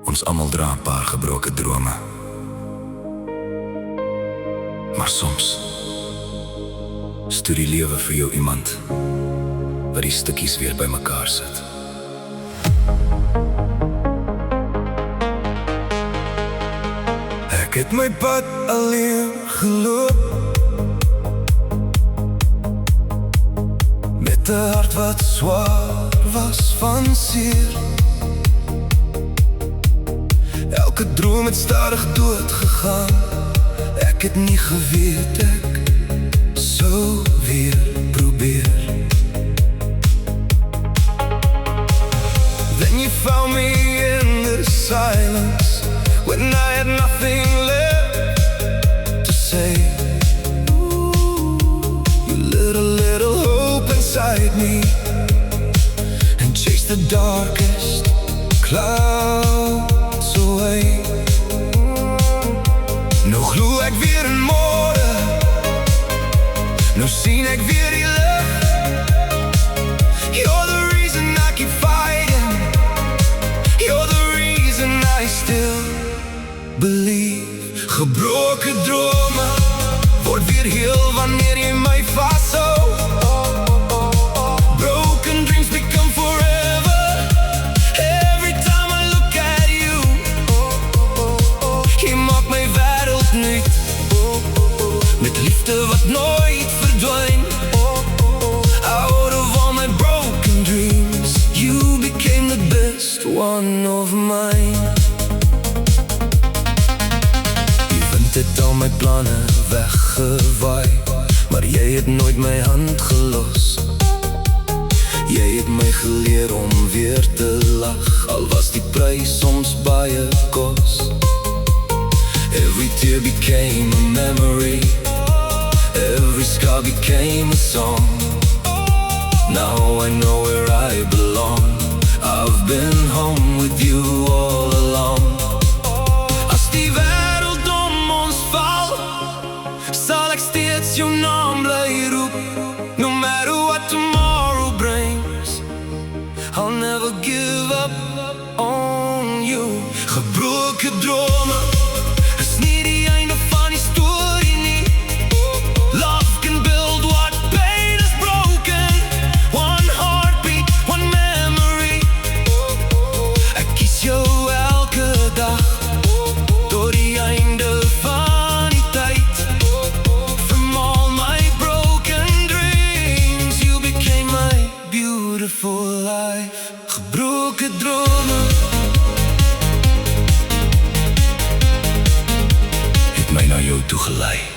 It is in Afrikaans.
Ons almal dra 'n paar gebroke drome. Maar soms stuur die lewe vir jou iemand wat die stukkies weer bymekaar sit. Ek het my pad alleen geloop, met 'n hart wat swaar was van seer. Elke droom het stadig dood gegaan. Ek het nie geweet ek sou weer probeer. Then you found me in the silence when I had nothing left to say. You lit a little hope inside me and chased the darkest clouds away. Nou glo ek weer in môre, nou sien ek weer die lig. You're the reason I keep fighting, you're the reason I still believe. Gebroke drome word weer heel wanneer jy my vashou. Broken dreams become forever every time I look at you. Jy maak my wêreld nuut met liefde wat nooit verdwyn. Out of all my broken dreams, you became the best one of mine. Die wind het al my planne weggewaai, maar jy het nooit my hand gelos. Jy het my geleer om weer te lag, al was die prys soms baie kos. Every tear became a memory, every scar became a song. Now I know where I belong, I've been home with you all along. As die wêreld om ons val, sal ek steeds jou naam bly roep. No matter what tomorrow brings, I'll never give up on you. Gebroke drome is nie die einde van die storie nie. Love can build what pain has broken. One heartbeat, one memory. Ek kies jou elke dag tot die einde van die tyd. From all my broken dreams, you became my beautiful life. Gebroke drome het my na jou toe gelei.